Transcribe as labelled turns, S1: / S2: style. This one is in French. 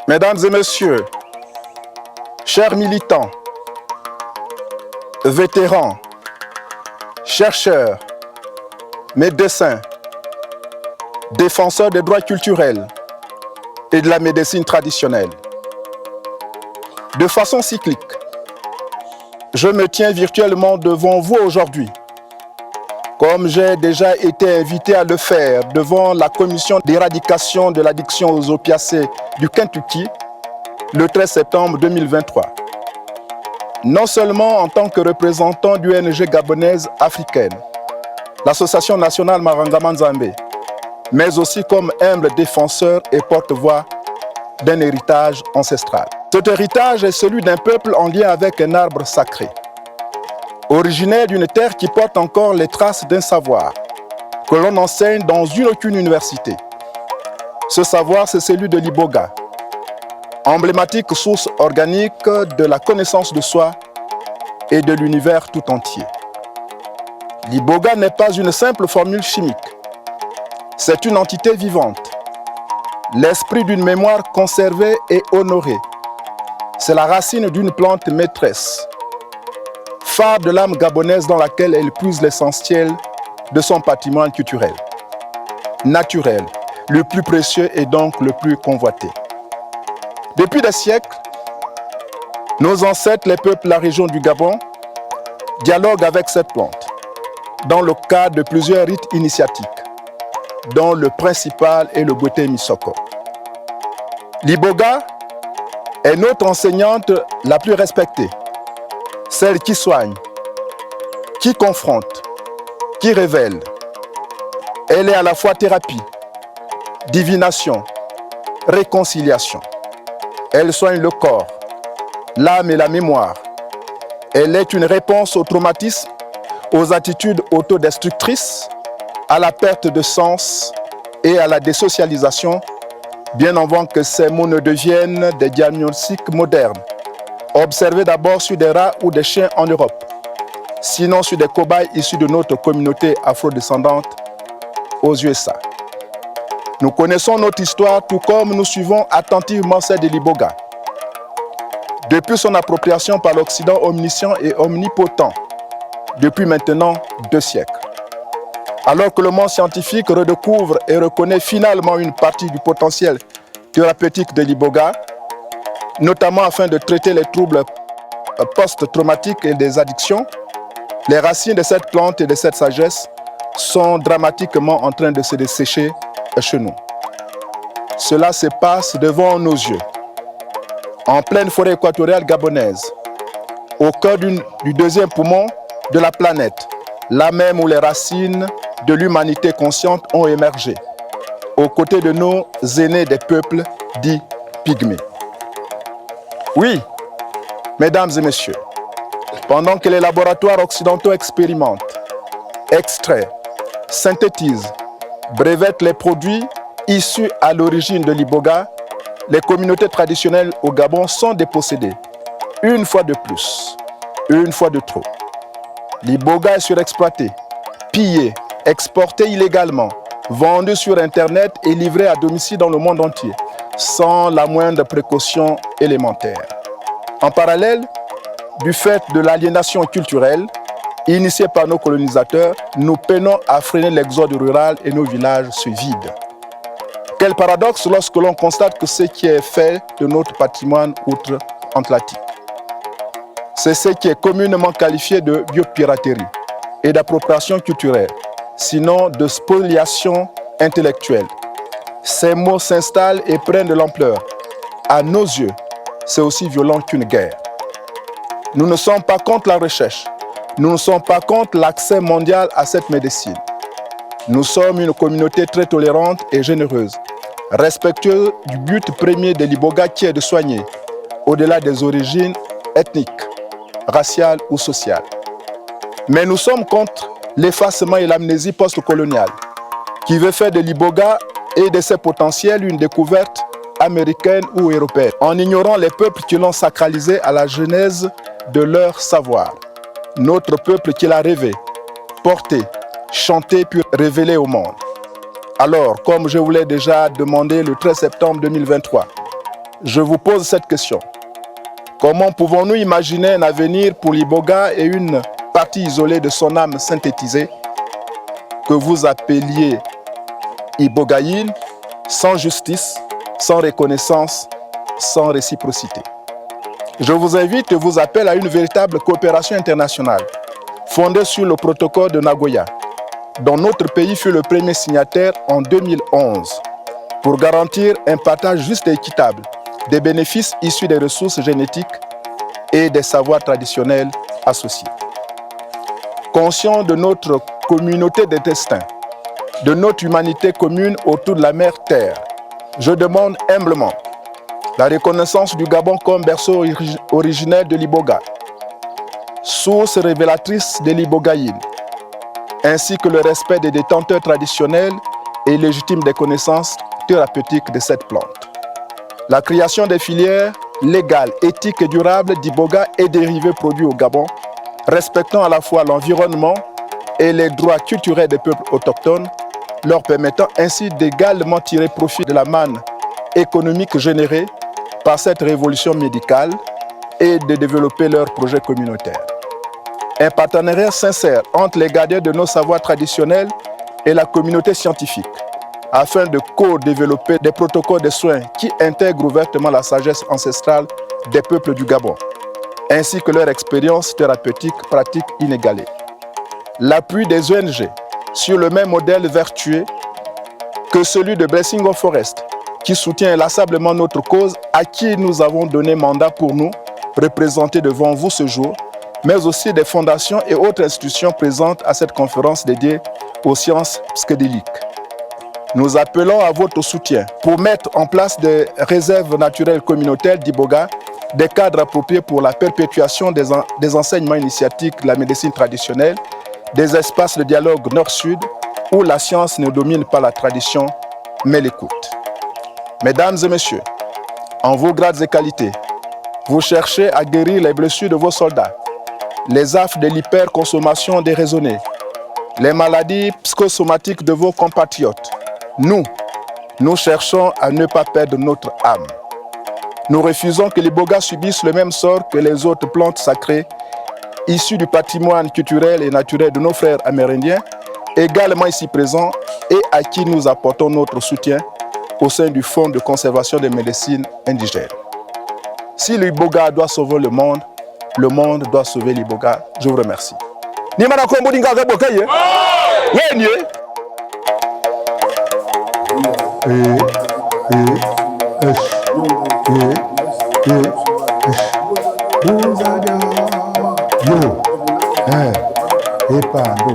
S1: Mesdames et messieurs, chers militants, vétérans, chercheurs, médecins, défenseurs des droits culturels et de la médecine traditionnelle. De façon cyclique, je me tiens virtuellement devant vous aujourd'hui, comme j'ai déjà été invité à le faire devant la commission d'éradication de l'addiction aux opiacés du Kentucky le 13 septembre 2023. Non seulement en tant que représentant du ONG gabonaise africaine, l'Association nationale Marangama Nzambe, mais aussi comme humble défenseur et porte-voix d'un héritage ancestral. Cet héritage est celui d'un peuple en lien avec un arbre sacré, originaire d'une terre qui porte encore les traces d'un savoir que l'on enseigne dans aucune université. Ce savoir, c'est celui de l'Iboga, emblématique source organique de la connaissance de soi et de l'univers tout entier. L'Iboga n'est pas une simple formule chimique, c'est une entité vivante, l'esprit d'une mémoire conservée et honorée. C'est la racine d'une plante maîtresse, phare de l'âme gabonaise dans laquelle elle puise l'essentiel de son patrimoine culturel, naturel, le plus précieux et donc le plus convoité. Depuis des siècles, nos ancêtres, les peuples de la région du Gabon, dialoguent avec cette plante dans le cadre de plusieurs rites initiatiques, dont le principal est le Goté Misoko. L'Iboga est notre enseignante la plus respectée, celle qui soigne, qui confronte, qui révèle. Elle est à la fois thérapie, divination, réconciliation. Elle soigne le corps, l'âme et la mémoire. Elle est une réponse au traumatisme, aux attitudes autodestructrices, à la perte de sens et à la désocialisation, bien avant que ces mots ne deviennent des diagnostics modernes, observés d'abord sur des rats ou des chiens en Europe, sinon sur des cobayes issus de notre communauté afrodescendante aux USA. Nous connaissons notre histoire tout comme nous suivons attentivement celle de l'Iboga. Depuis son appropriation par l'Occident omniscient et omnipotent, depuis maintenant 2 siècles. Alors que le monde scientifique redécouvre et reconnaît finalement une partie du potentiel thérapeutique de l'Iboga, notamment afin de traiter les troubles post-traumatiques et des addictions, les racines de cette plante et de cette sagesse sont dramatiquement en train de se dessécher chez nous. Cela se passe devant nos yeux, en pleine forêt équatoriale gabonaise, au cœur du 2e poumon de la planète, là même où les racines de l'humanité consciente ont émergé, aux côtés de nos aînés des peuples dits pygmées. Oui, mesdames et messieurs, pendant que les laboratoires occidentaux expérimentent, extraient, synthétisent, brevettent les produits issus à l'origine de l'Iboga, les communautés traditionnelles au Gabon sont dépossédées, une fois de plus, une fois de trop. L'Iboga est surexploité, pillé, exporté illégalement, vendu sur Internet et livré à domicile dans le monde entier, sans la moindre précaution élémentaire. En parallèle, du fait de l'aliénation culturelle, initiée par nos colonisateurs, nous peinons à freiner l'exode rural et nos villages se vident. Quel paradoxe lorsque l'on constate que ce qui est fait de notre patrimoine outre-Atlantique. C'est ce qui est communément qualifié de biopiraterie et d'appropriation culturelle, sinon de spoliation intellectuelle. Ces mots s'installent et prennent de l'ampleur. À nos yeux, c'est aussi violent qu'une guerre. Nous ne sommes pas contre la recherche. Nous ne sommes pas contre l'accès mondial à cette médecine. Nous sommes une communauté très tolérante et généreuse, respectueuse du but premier de l'Iboga qui est de soigner, au-delà des origines ethniques, raciale ou sociale. Mais nous sommes contre l'effacement et l'amnésie post-coloniale qui veut faire de l'Iboga et de ses potentiels une découverte américaine ou européenne, en ignorant les peuples qui l'ont sacralisé à la genèse de leur savoir. Notre peuple qui l'a rêvé, porté, chanté puis révélé au monde. Alors, comme je vous l'ai déjà demandé le 13 septembre 2023, je vous pose cette question. Comment pouvons-nous imaginer un avenir pour l'Iboga et une partie isolée de son âme synthétisée que vous appeliez Ibogaïne, sans justice, sans reconnaissance, sans réciprocité? Je vous invite et vous appelle à une véritable coopération internationale fondée sur le protocole de Nagoya, dont notre pays fut le premier signataire en 2011, pour garantir un partage juste et équitable des bénéfices issus des ressources génétiques et des savoirs traditionnels associés. Conscient de notre communauté de destin, de notre humanité commune autour de la mère Terre, je demande humblement la reconnaissance du Gabon comme berceau originel de l'Iboga, source révélatrice de l'Ibogaïne, ainsi que le respect des détenteurs traditionnels et légitimes des connaissances thérapeutiques de cette plante. La création des filières légales, éthiques et durables d'Iboga et dérivés produits au Gabon, respectant à la fois l'environnement et les droits culturels des peuples autochtones, leur permettant ainsi d'également tirer profit de la manne économique générée par cette révolution médicale et de développer leurs projets communautaires. Un partenariat sincère entre les gardiens de nos savoirs traditionnels et la communauté scientifique, afin de co-développer des protocoles de soins qui intègrent ouvertement la sagesse ancestrale des peuples du Gabon, ainsi que leur expérience thérapeutique pratique inégalée. L'appui des ONG sur le même modèle vertueux que celui de Blessing of Forest, qui soutient inlassablement notre cause, à qui nous avons donné mandat pour nous représenter devant vous ce jour, mais aussi des fondations et autres institutions présentes à cette conférence dédiée aux sciences psychédéliques. Nous appelons à votre soutien pour mettre en place des réserves naturelles communautaires d'Iboga, des cadres appropriés pour la perpétuation des enseignements initiatiques de la médecine traditionnelle, des espaces de dialogue nord-sud où la science ne domine pas la tradition, mais l'écoute. Mesdames et messieurs, en vos grades et qualités, vous cherchez à guérir les blessures de vos soldats, les affres de l'hyperconsommation déraisonnée, les maladies psychosomatiques de vos compatriotes. Nous cherchons à ne pas perdre notre âme. Nous refusons que l'Iboga subisse le même sort que les autres plantes sacrées issues du patrimoine culturel et naturel de nos frères amérindiens, également ici présents et à qui nous apportons notre soutien au sein du Fonds de conservation des médecines indigènes. Si l'Iboga doit sauver le monde doit sauver l'Iboga. Je vous remercie.
S2: Yo, epando,